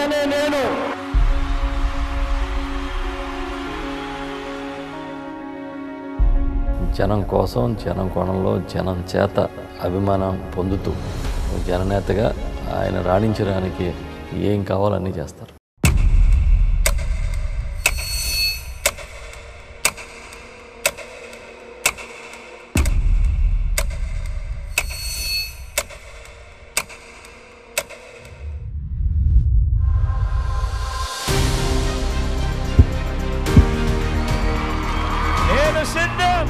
బిడ్డనే నేను. జనం కోసం, జనం కోణంలో, జనం చేత అభిమానం పొందుతూ జననేతగా ఆయన రాణించడానికి ఏం కావాలన్నీ చేస్తారు. నేను సిద్ధం,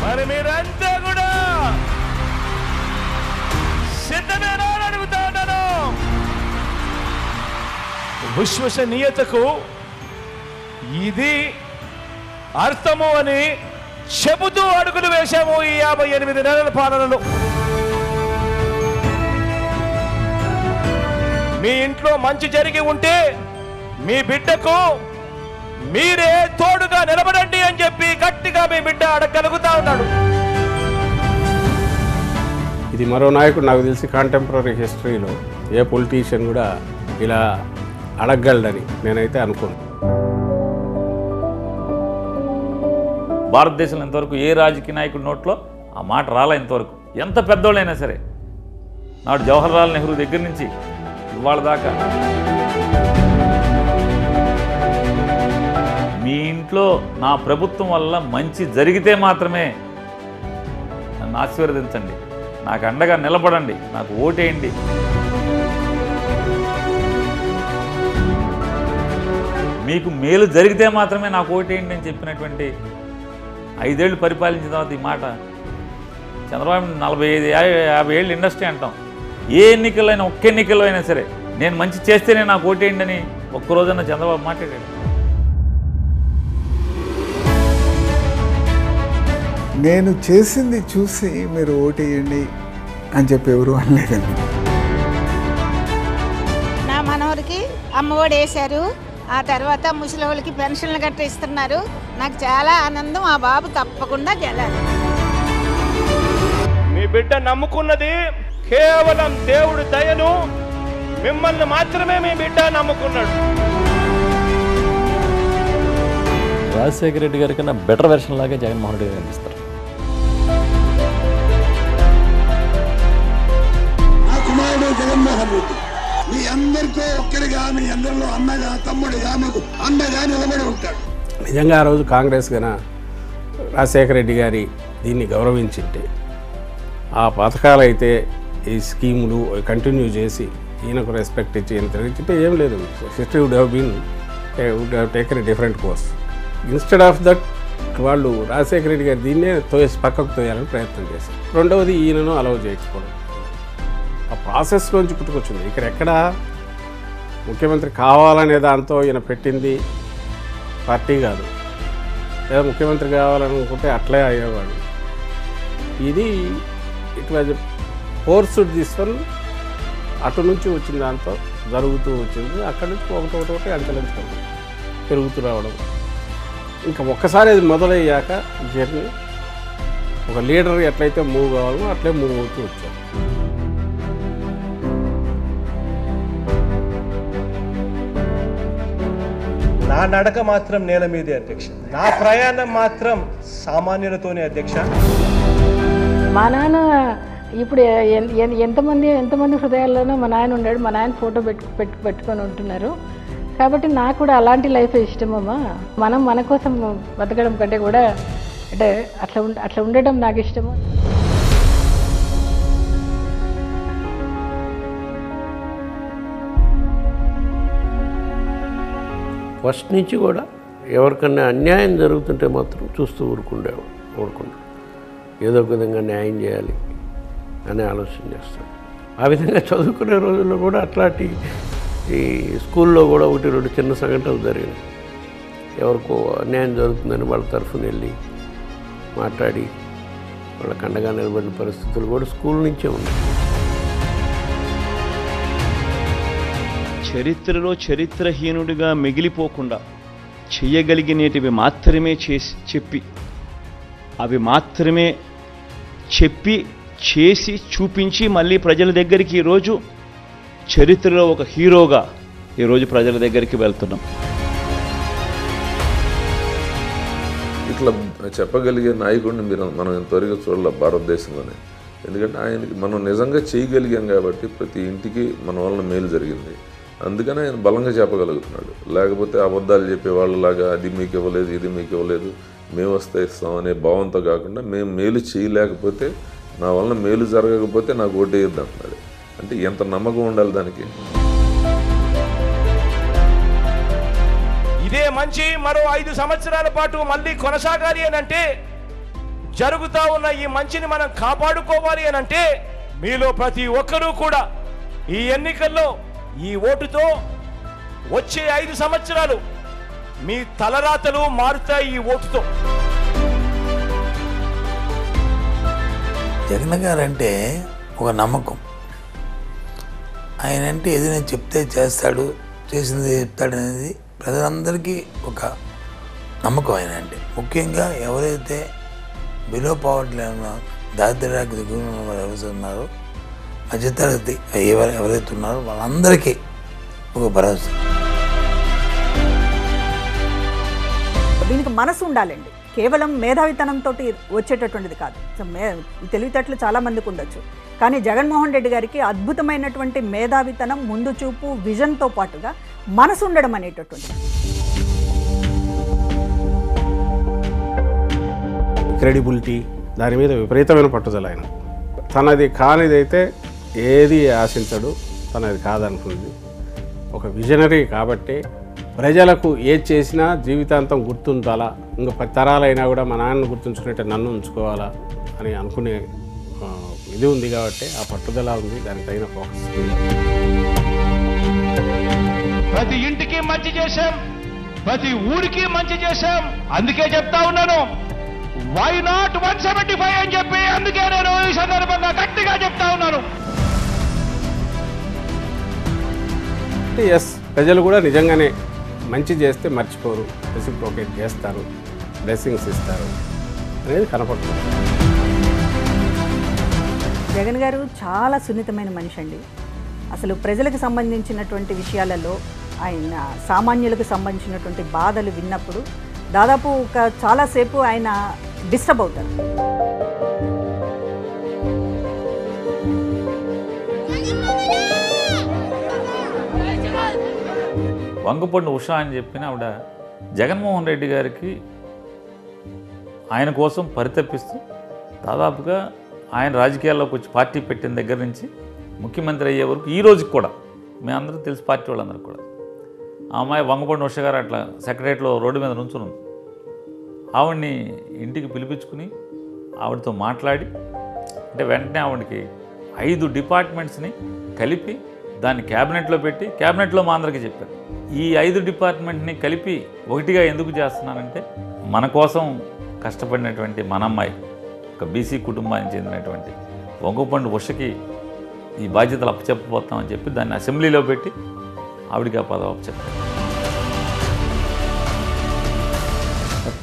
మరి మీరంతా కూడా సిద్ధమేనా అని అడుగుతా ఉన్నాను. విశ్వసనీయతకు ఇది అర్థము అని చెబుతూ అడుగులు వేశాము ఈ 58 నెలల పాలనలో. మీ ఇంట్లో మంచి జరిగి ఉంటే మీ బిడ్డకు మీరే తోడుగా నిలబడండి అని చెప్పి గట్టిగా మీ బిడ్డ అడగలుగుతా ఉన్నాడు. ఇది మరో నాయకుడు నాకు తెలిసి కాంటెంపరీ హిస్టరీలో ఏ పొలిటీషియన్ కూడా ఇలా అడగగలడని నేనైతే అనుకోను. భారతదేశంలో ఇంతవరకు ఏ రాజకీయ నాయకుడి నోట్లో ఆ మాట రాలే ఇంతవరకు. ఎంత పెద్దోళ్ళైనా సరే, నాడు జవహర్లాల్ నెహ్రూ దగ్గర నుంచి ఇవాళ దాకా మీ ఇంట్లో నా ప్రభుత్వం వల్ల మంచి జరిగితే మాత్రమే నన్ను ఆశీర్వదించండి, నాకు అండగా నిలబడండి, నాకు ఓటేయండి. మీకు మేలు జరిగితే మాత్రమే నాకు ఓటేయండి అని చెప్పినటువంటి 5 ఏళ్ళు పరిపాలించిన తర్వాత ఈ మాట చంద్రబాబు 45-50 ఏళ్ళు ఇండస్ట్రీ అంటాం. ఏ ఎన్నికలైనా, ఒక్క ఎన్నికల్లో అయినా సరే నేను మంచి చేస్తేనే నాకు ఓటేయండి అని ఒక్కరోజన్నా చంద్రబాబు మాట్లాడాడు. నేను చేసింది చూసి మీరు ఓటేయండి అని చెప్పి ఎవరు అనలేదండి. నా మనవరికి అమ్మఒడి వేశారు, ఆ తర్వాత ముసలి వాళ్ళకి పెన్షన్లు గట్ట ఇస్తున్నారు. నాకు చాలా ఆనందం. ఆ బాబు తప్పకుండా గెలాలి. మీ బిడ్డ నమ్ముకున్నది కేవలం దేవుడి దయను, మిమ్మల్ని మాత్రమే మీ బిడ్డ నమ్ముకున్నాడు. రాజశేఖర రెడ్డి గారి కన్నా బెటర్ వెర్షన్ లాగా జగన్మోహన్ రెడ్డి గారు కనిపిస్తారు. జగన్మోహన్ రెడ్డి మీ అందరితో ఒక్కరిగా, మీ అందరిలో అన్నగా, తమ్ముడిగా, మాకు అన్నగా నిలబడి ఉంటాడు. నిజంగా ఆ రోజు కాంగ్రెస్ కన్నా రాజశేఖర రెడ్డి గారి దీన్ని గౌరవించింటే, ఆ పథకాలు అయితే ఈ స్కీములు కంటిన్యూ చేసి ఈయనకు రెస్పెక్ట్ ఇచ్చి ఈయన తిరిగింటే ఏం లేదు, history would have taken a different course. Instead of that వాళ్ళు రాజశేఖర రెడ్డి గారు దీన్నే పక్కకు తోయాలని ప్రయత్నం చేశారు. రెండవది ఈయనను అలౌ చేయకపోవడం, ఆ ప్రాసెస్లోంచి పుట్టుకొచ్చింది. ఇక్కడ ఎక్కడ ముఖ్యమంత్రి కావాలనే దాంతో ఈయన పెట్టింది పార్టీ కాదు, లేదా ముఖ్యమంత్రి కావాలనుకుంటే అట్లే అయ్యేవాడు. ఇది it was forced this one, అటు నుంచి వచ్చిన దాంతో జరుగుతూ వచ్చింది. అక్కడి నుంచి ఒకటి అంచెలంచెలు పెరుగుతూ రావడం. ఇంకా ఒక్కసారి అది మొదలయ్యాక జర్నీ ఒక లీడర్ ఎట్లయితే మూవ్ కావాలో అట్లే మూవ్ అవుతూ వచ్చారు. నా నడక మాత్రం నేల మీదే అధ్యక్ష, నా ప్రయాణం మాత్రం సామాన్యులతోనే అధ్యక్ష. మా నాన్న ఇప్పుడు ఎంతమంది హృదయాల్లోనూ మా నాయన ఉన్నాడు. మా నాయన ఫోటో పెట్టుకొని ఉంటున్నారు. కాబట్టి నాకు కూడా అలాంటి లైఫ్ ఇష్టమమ్మా. మనం మన కోసం బతకడం కంటే కూడా అంటే అట్లా ఉండటం నాకు ఇష్టము. ఫస్ట్ నుంచి కూడా ఎవరికన్నా అన్యాయం జరుగుతుంటే మాత్రం చూస్తూ ఊరుకుండా ఏదో ఒక విధంగా న్యాయం చేయాలి అనే ఆలోచన చేస్తాడు. ఆ విధంగా చదువుకునే రోజుల్లో కూడా అట్లాంటి ఈ స్కూల్లో కూడా 1-2 చిన్న సంఘటనలు జరిగినాయి. ఎవరికో అన్యాయం జరుగుతుందని వాళ్ళ తరఫున వెళ్ళి మాట్లాడి వాళ్ళకి అండగా నిలబడిన పరిస్థితులు కూడా స్కూల్ నుంచే ఉన్నాయి. చరిత్రలో చరిత్రహీనుడిగా మిగిలిపోకుండా చేయగలిగినటివి మాత్రమే చెప్పి చేసి చూపించి మళ్ళీ ప్రజల దగ్గరికి ఈరోజు చరిత్రలో ఒక హీరోగా ఈరోజు ప్రజల దగ్గరికి వెళ్తున్నాం. ఇట్లా చెప్పగలిగే నాయకుడిని మనం ఇంతవరకు చూడాలి భారతదేశంలోనే. ఎందుకంటే ఆయనకి మనం నిజంగా చేయగలిగాం కాబట్టి ప్రతి ఇంటికి మన వలన మేలు జరిగింది. అందుకని ఆయన బలంగా చెప్పగలుగుతున్నాడు. లేకపోతే అబద్ధాలు చెప్పే వాళ్ళలాగా అది మీకు ఇవ్వలేదు, ఇది మీకు ఇవ్వలేదు, మేము వస్తే ఇస్తాం అనే భావంతో కాకుండా మేము మేలు చేయలేకపోతే, నా వలన మేలు జరగకపోతే నాకు ఓటేయద్దు అంటున్నాడు. అంటే ఎంత నమ్మకం ఉండాలి దానికి. ఇదే మంచి మరో 5 సంవత్సరాల పాటు మళ్ళీ కొనసాగాలి అనంటే, జరుగుతా ఉన్న ఈ మంచిని మనం కాపాడుకోవాలి అనంటే, మీలో ప్రతి ఒక్కరూ కూడా ఈ ఎన్నికల్లో ఈ ఓటుతో వచ్చే 5 సంవత్సరాలు మీ తలరాతలు మారుతాయి ఈ ఓటుతో. జగన్ గారు అంటే ఒక నమ్మకం. ఆయన అంటే ఏదైనా చెప్తే చేస్తాడు, చేసింది చెప్తాడు అనేది ప్రజలందరికీ ఒక నమ్మకం. ఆయన అంటే ముఖ్యంగా ఎవరైతే బిలో పవర్టీ దారిద్ర్యానికి దిగువ ఎవరైతే ఉన్నారో, మధ్యతరగతి ఎవరైతే ఉన్నారో వాళ్ళందరికీ ఒక భరోసా. దీనికి మనసు ఉండాలండి, కేవలం మేధావితనంతో వచ్చేటటువంటిది కాదు. తెలివితేటలు చాలా మందికి ఉండొచ్చు, కానీ జగన్మోహన్ రెడ్డి గారికి అద్భుతమైనటువంటి మేధావితనం, ముందు చూపు, విజన్తో పాటుగా మనసు ఉండడం అనేటటువంటిది. క్రెడిబిలిటీ, దాని మీద విపరీతమైన పట్టుదల. ఆయన తనది కానిదైతే ఏది ఆశించడు, తనది కాదనుకుంది. ఒక విజనరీ కాబట్టి ప్రజలకు ఏది చేసినా జీవితాంతం గుర్తుండాలా, ఇంకా 10 తరాలైనా కూడా మా నాన్నను గుర్తుంచుకున్నట్టే నన్ను ఉంచుకోవాలా అని అనుకునే ఇది ఉంది కాబట్టి ఆ పట్టుదల ఉంది, దానికి తగిన ఫోకస్. ప్రతి ఇంటికి మంచి చేశాం, ప్రతి ఊరికి మంచి చేశాం. అందుకే చెప్తా ఉన్నాను, వై నాట్ 175 అని చెప్పి అందుకే నేను ఈ సందర్భంగా గట్టిగా చెప్తా ఉన్నాను. ఎస్, ప్రజలు కూడా నిజంగానే మంచి చేస్తే మర్చిపోరు, రెసిప్రోకేట్ చేస్తారు, బ్లెస్సింగ్స్ ఇస్తారు అనేది కనపడుతుంది. జగన్ గారు చాలా సున్నితమైన మనిషి అండి. అసలు ప్రజలకు సంబంధించినటువంటి విషయాలలో, ఆయన సామాన్యులకు సంబంధించినటువంటి బాధలు విన్నప్పుడు దాదాపు చాలాసేపు ఆయన డిస్టర్బ్ అవుతారు. వంగపండు ఉషా అని చెప్పిన ఆవిడ జగన్మోహన్ రెడ్డి గారికి ఆయన కోసం పరితపిస్తూ దాదాపుగా ఆయన రాజకీయాల్లోకి వచ్చి పార్టీ పెట్టిన దగ్గర నుంచి ముఖ్యమంత్రి అయ్యే వరకు ఈ రోజుకి కూడా మేమందరూ తెలుసు, పార్టీ వాళ్ళందరూ కూడా. ఆ అమ్మాయి వంగపండు ఉష గారు అట్లా సెక్రటరీలో రోడ్డు మీద నుంచుని ఉంది. ఆవిడ్ని ఇంటికి పిలిపించుకుని ఆవిడతో మాట్లాడి, అంటే వెంటనే ఆవిడకి 5 డిపార్ట్మెంట్స్ని కలిపి దాన్ని క్యాబినెట్లో పెట్టి, క్యాబినెట్లో మా అందరికీ చెప్పారు, ఈ 5 డిపార్ట్మెంట్ని కలిపి ఒకటిగా ఎందుకు చేస్తున్నానంటే, మన కోసం కష్టపడినటువంటి మన అమ్మాయి, ఒక బీసీ కుటుంబానికి చెందినటువంటి వంగపండు ఉషకి ఈ బాధ్యతలు అప్పచెప్పబోతామని చెప్పి దాన్ని అసెంబ్లీలో పెట్టి ఆవిడికి ఆ పదవి అప్పచెప్పారు.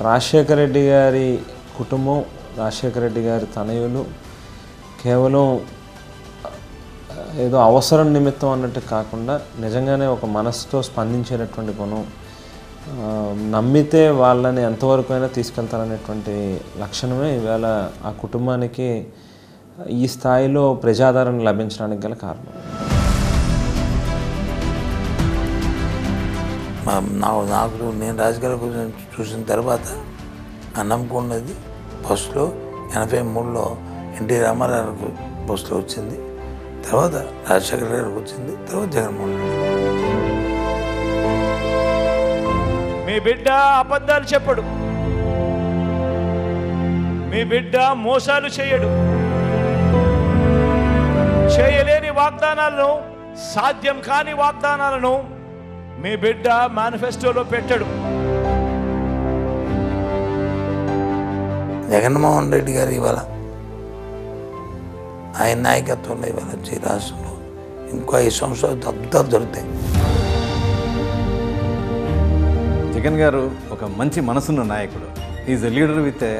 రాజశేఖర రెడ్డి గారి కుటుంబం, రాజశేఖర రెడ్డి గారి తనయులు కేవలం ఏదో అవసరం నిమిత్తం అన్నట్టు కాకుండా నిజంగానే ఒక మనసుతో స్పందించేటటువంటి గుణం, నమ్మితే వాళ్ళని ఎంతవరకు అయినా తీసుకెళ్తారనేటువంటి లక్షణమే ఈవేళ ఆ కుటుంబానికి ఈ స్థాయిలో ప్రజాదరణ లభించడానికి గల కారణం. నాకు నేను రాజకీయాల గురించి చూసిన తర్వాత నా నమ్మకం ఉన్నది, ఫస్ట్లో 83లో ఎన్టీ రామారావుకు పోస్టులో వచ్చింది, తర్వాత రాజశేఖర గారికి వచ్చింది, తర్వాత జగన్మోహన్ రెడ్డి. మీ బిడ్డ అబద్ధాలు చెప్పడు, మీ బిడ్డ మోసాలు చేయడు, చేయలేని వాగ్దానాలను, సాధ్యం కాని వాగ్దానాలను మీ బిడ్డ మేనిఫెస్టోలో పెట్టడు. జగన్మోహన్ రెడ్డి గారు ఇవాళ ఆయన నాయకత్వంలో ఇవాళ వచ్చి రాష్ట్రంలో ఇంకో 5 సంవత్సరాలు అద్భుతాలు జరుగుతాయి. జగన్ గారు ఒక మంచి మనసున్న నాయకుడు. Is a leader with a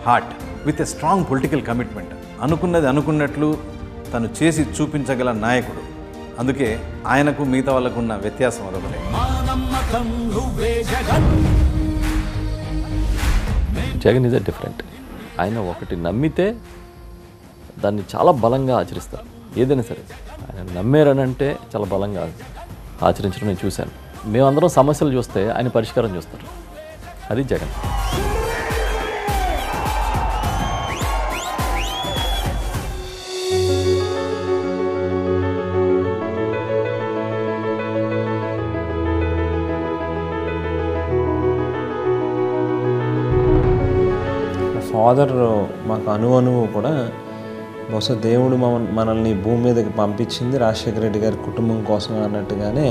heart, with a strong political commitment. అనుకున్నది అనుకున్నట్లు తను చేసి చూపించగల నాయకుడు. అందుకే ఆయనకు మిగతా వాళ్ళకు ఉన్న వ్యత్యాసం అదొకటే. Jagan is different. ఆయన ఒకటి నమ్మితే దాన్ని చాలా బలంగా ఆచరిస్తారు. ఏదైనా సరే ఆయన నమ్మారనంటే చాలా బలంగా ఆచరించడం నేను చూశాను. మేమందరం సమస్యలు చూస్తే ఆయన పరిష్కారం చూస్తారు. అది జగన్. ఫాదర్ మాకు అణువు కూడా బహుశా దేవుడు మనల్ని భూమి మీదకి పంపించింది రాజశేఖర రెడ్డి గారి కుటుంబం కోసం అన్నట్టుగానే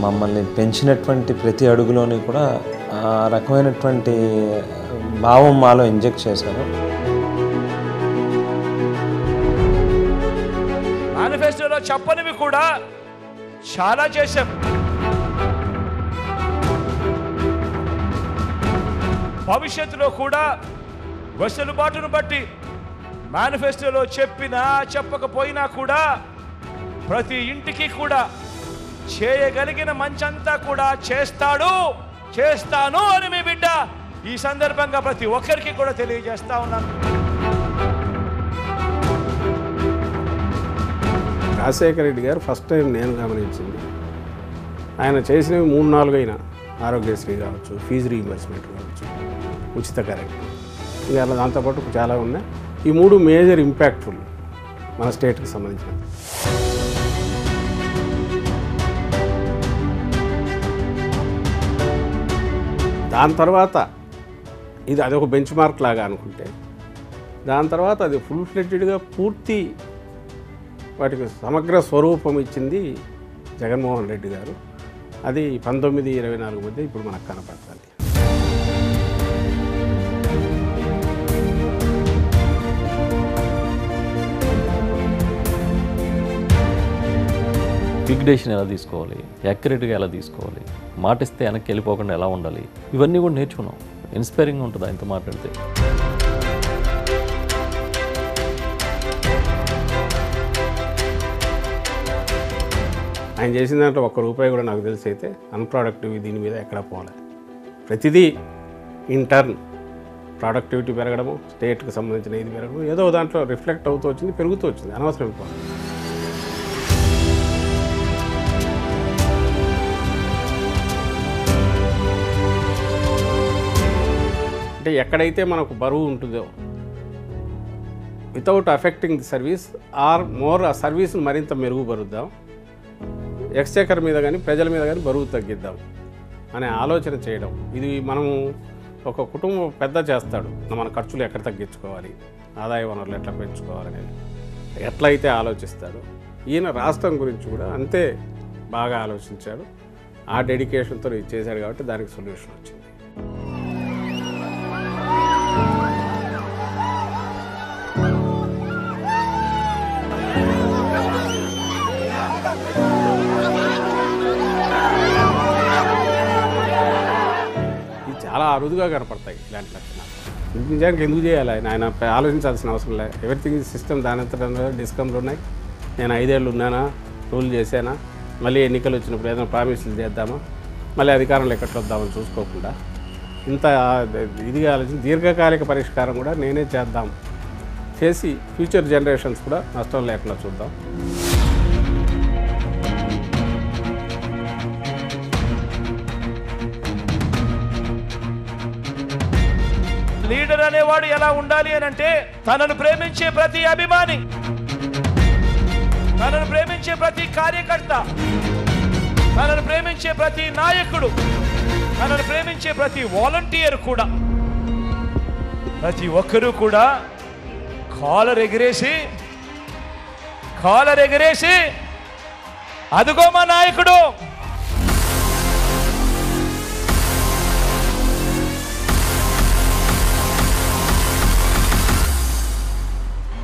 మమ్మల్ని పెంచినటువంటి ప్రతి అడుగులోని కూడా ఆ రకమైనటువంటి భావం మాలో ఇంజెక్ట్ చేశారు. మేనిఫెస్టోలో చెప్పనివి కూడా చాలా చేశాం. భవిష్యత్తులో కూడా వెసులుబాటును బట్టి మేనిఫెస్టోలో చెప్పినా చెప్పకపోయినా కూడా ప్రతి ఇంటికి కూడా చేయగలిగిన మంచంతా కూడా చేస్తాను అని మీ బిడ్డ ఈ సందర్భంగా ప్రతి ఒక్కరికి కూడా తెలియజేస్తా ఉన్నాను. రాజశేఖర రెడ్డి గారు ఫస్ట్ టైం నేను గమనించింది, ఆయన చేసినవి 3-4 అయినా ఆరోగ్యశ్రీ కావచ్చు, ఫీజు రీయింబర్స్మెంట్ కావచ్చు, ఉచిత కరెంట్, ఇంకా అలా దాంతోపాటు చాలా ఉన్నాయి. ఈ 3 మేజర్ ఇంపాక్ట్ఫుల్ మన స్టేట్కి సంబంధించిన. దాని తర్వాత ఇది అదొక బెంచ్ మార్క్ లాగా అనుకుంటే, దాని తర్వాత అది ఫుల్ ఫ్లెడ్జ్డ్గా పూర్తి వాటికి సమగ్ర స్వరూపం ఇచ్చింది జగన్మోహన్ రెడ్డి గారు. అది 19-24 మధ్య ఇప్పుడు మనకు కనపడుతుంది. క్విక్ డెసిషన్ ఎలా తీసుకోవాలి, యాక్యురేట్గా ఎలా తీసుకోవాలి, మాటిస్తే వెనక్కి వెళ్ళిపోకుండా ఎలా ఉండాలి, ఇవన్నీ కూడా నేర్చుకున్నాం. ఇన్స్పైరింగ్ ఉంటుంది ఆయనతో మాట్లాడితే. ఆయన చేసిన దాంట్లో ₹1 కూడా నాకు తెలిసి అయితే అన్ప్రొడక్టివ్ దీని మీద ఎక్కడ పోలే. ప్రతిదీ ఇంటర్న్ ప్రొడక్టివిటీ పెరగడము, స్టేట్కి సంబంధించిన ఇది పెరగడం, ఏదో దాంట్లో రిఫ్లెక్ట్ అవుతూ వచ్చింది, పెరుగుతూ వచ్చింది. అనవసరం పోవాలి. అంటే ఎక్కడైతే మనకు బరువు ఉంటుందో without affecting the service or more ఆ సర్వీస్ను మరింత మెరుగుపరుద్దాం, ఎక్స్చేకర్ మీద కానీ ప్రజల మీద కానీ బరువు తగ్గిద్దాం అనే ఆలోచన చేయడం. ఇది మనము ఒక కుటుంబం పెద్ద చేస్తాడు, మన ఖర్చులు ఎక్కడ తగ్గించుకోవాలి, ఆదాయ వనరులు ఎట్లా పెంచుకోవాలనేది ఎట్లయితే ఆలోచిస్తాడు, ఈయన రాష్ట్రం గురించి కూడా అంతే బాగా ఆలోచించాడు. ఆ డెడికేషన్తో ఇది చేశాడు కాబట్టి దానికి సొల్యూషన్ వచ్చింది. చాలా అరుదుగా కనపడతాయి ఇలాంటి లక్షణాలు. నిజానికి ఎందుకు చేయాలి ఆయన ఆలోచించాల్సిన అవసరం లేదు. ఎవ్రీథింగ్ సిస్టమ్ దానంతట డిస్కమ్లు ఉన్నాయి. నేను 5 ఏళ్ళు ఉన్నానా, రూల్ చేశానా, మళ్ళీ ఎన్నికలు వచ్చినప్పుడు ఏదైనా ప్రామిసులు చేద్దామా, మళ్ళీ అధికారంలో ఎక్కడికి వద్దామని చూసుకోకుండా ఇంత ఇదిగా ఆలోచించి దీర్ఘకాలిక పరిష్కారం కూడా నేనే చేద్దాం చేసి ఫ్యూచర్ జనరేషన్స్ కూడా నష్టం లేకుండా చూద్దాం. లీడర్ అనేవాడు ఎలా ఉండాలి అని అంటే, తనను ప్రేమించే ప్రతి అభిమాని, తనను ప్రేమించే ప్రతి కార్యకర్త, తనను ప్రేమించే ప్రతి నాయకుడు, తనను ప్రేమించే ప్రతి వాలంటీర్ కూడా, ప్రతి ఒక్కరూ కూడా కాలర్ ఎగిరేసి అదుగో మా నాయకుడు,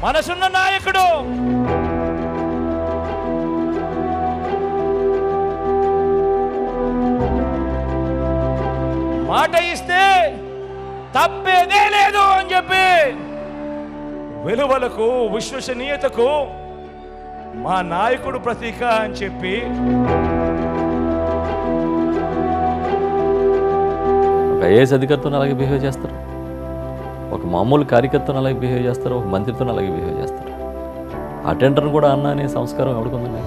మనసున్న నాయకుడు, మాట ఇస్తే తప్పేదే లేదు అని చెప్పి విలువలకు, విశ్వసనీయతకు మా నాయకుడు ప్రతీక అని చెప్పి ఒక ఐఏఎస్ అధికారితో అలాగే బిహేవ్ చేస్తారు, ఒక మామూలు కార్యకర్తను అలాగే బిహేవ్ చేస్తారు, ఒక మంత్రితో అలాగే బిహేవ్ చేస్తారు. అటెండర్ని కూడా అన్న అనే సంస్కారం ఎవడుకుందండి?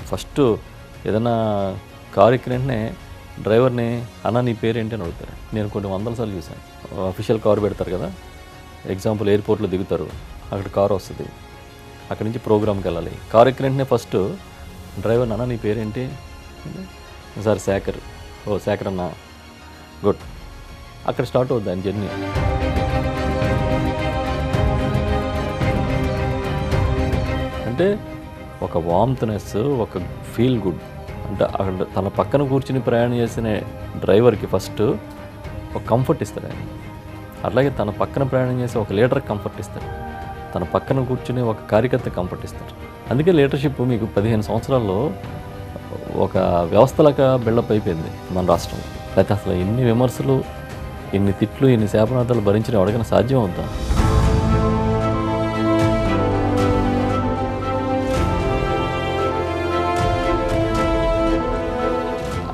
ఫస్ట్ ఏదైనా కారు ఎక్కినంటనే డ్రైవర్ని అన్న నీ పేరేంటి అని అడుగుతారు. నేను కొన్ని వందల సార్లు చూశాను. అఫీషియల్ కారు పెడతారు కదా, ఎగ్జాంపుల్ ఎయిర్పోర్ట్లో దిగుతారు, అక్కడ కారు వస్తుంది, అక్కడి నుంచి ప్రోగ్రామ్కి వెళ్ళాలి. కారు ఎక్కినంటనే ఫస్ట్ డ్రైవర్ అన్న నీ పేరేంటి, సార్ శేఖర్, ఓ శేఖర్ అన్న, గుడ్, అక్కడ స్టార్ట్ అవుద్ది ఆయన జర్నీ. అంటే ఒక వామ్త్నెస్, ఒక ఫీల్ గుడ్. అంటే అక్కడ తన పక్కన కూర్చుని ప్రయాణం చేసిన డ్రైవర్కి ఫస్ట్ ఒక కంఫర్ట్ ఇస్తాడు ఆయన. అట్లాగే తన పక్కన ప్రయాణం చేసే ఒక లీడర్కి కంఫర్ట్ ఇస్తాడు, తన పక్కన కూర్చుని ఒక కార్యకర్త కంఫర్ట్ ఇస్తాడు. అందుకే లీడర్షిప్ మీకు 15 సంవత్సరాల్లో ఒక వ్యవస్థలాగా బిల్డప్ అయిపోయింది మన రాష్ట్రంలో. అయితే అసలు ఎన్ని విమర్శలు, ఎన్ని తిట్లు, ఎన్ని శాపనార్థాలు భరించిన ఎవరికైనా సాధ్యం అవుతా?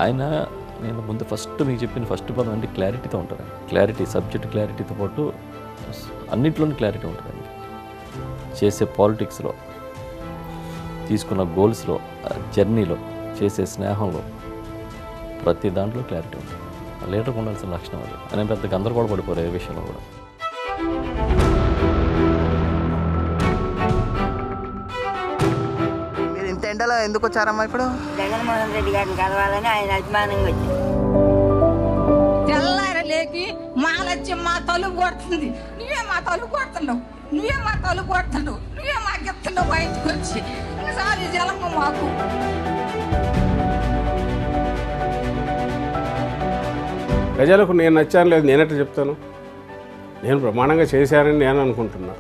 ఆయన నేను ముందు ఫస్ట్ మీకు చెప్పిన ఫస్ట్ పదం అంటే క్లారిటీతో ఉంటారు. క్లారిటీ, సబ్జెక్ట్ క్లారిటీతో పాటు అన్నింటిలోనూ క్లారిటీ ఉంటుందండి. చేసే పాలిటిక్స్లో, తీసుకున్న గోల్స్లో, జర్నీలో, చేసే స్నేహంలో, ప్రతి దాంట్లో క్లారిటీ ఉంటుంది. లీడర్కి ఉండాల్సిన లక్షణం అది. ఆయన పెద్ద గందరగోళ పడిపోరు ఏ విషయంలో కూడా. మీరు ఇంత ఎండలో ఎందుకు వచ్చారమ్మా ఇప్పుడు? జగన్మోహన్ రెడ్డి గారిని కలవాలని ఆయన అభిమానంగా వచ్చింది. తెల్లారలేకి మాలచ్చి మా తలుపు కొడుతుంది, నువ్వే మా తలుపు కొడుతున్నావు, నువ్వే మా తలుపు కొడుతున్నావు, నువ్వే మాకు ఎత్తున్నావు బయటకు వచ్చి సారి జలమ్మ మాకు. ప్రజలకు నేను నచ్చాను లేదు నేనట్టు చెప్తాను. నేను ప్రమాణంగా చేశానని నేను అనుకుంటున్నా.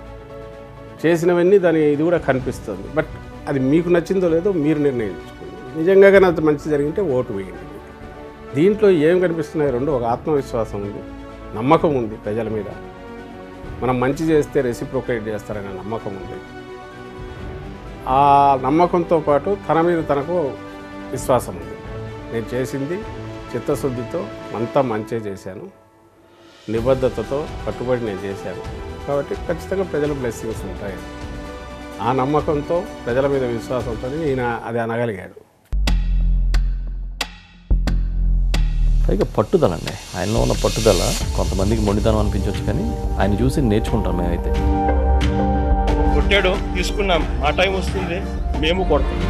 చేసినవన్నీ దాని ఇది కూడా కనిపిస్తుంది. బట్ అది మీకు నచ్చిందో లేదో మీరు నిర్ణయించుకోండి. నిజంగా కానీ అంత మంచి జరిగింటే ఓటు వేయండి. దీంట్లో ఏం కనిపిస్తున్నాయి? రెండు, ఒక ఆత్మవిశ్వాసం ఉంది, నమ్మకం ఉంది ప్రజల మీద. మనం మంచి చేస్తే రెసిప్రోకేట్ చేస్తారనే నమ్మకం ఉంది. ఆ నమ్మకంతో పాటు తన మీద తనకు విశ్వాసం ఉంది. నేను చేసింది చిత్తశుద్ధితో అంతా మంచి చేశాను, నిబద్ధతతో కట్టుబడి నేను చేశాను కాబట్టి ఖచ్చితంగా ప్రజల బ్లెస్సింగ్స్ ఉంటాయి. ఆ నమ్మకంతో, ప్రజల మీద విశ్వాసంతో ఈయన అది అనగలిగాడు. పైగా పట్టుదల అండి, ఆయనలో ఉన్న పట్టుదల కొంతమందికి మొండితనం అనిపించవచ్చు, కానీ ఆయన చూసి నేర్చుకుంటాం మేమైతే. కొట్టాడు, తీసుకున్నాం, ఆ టైం వస్తుంది మేము కొడతాం.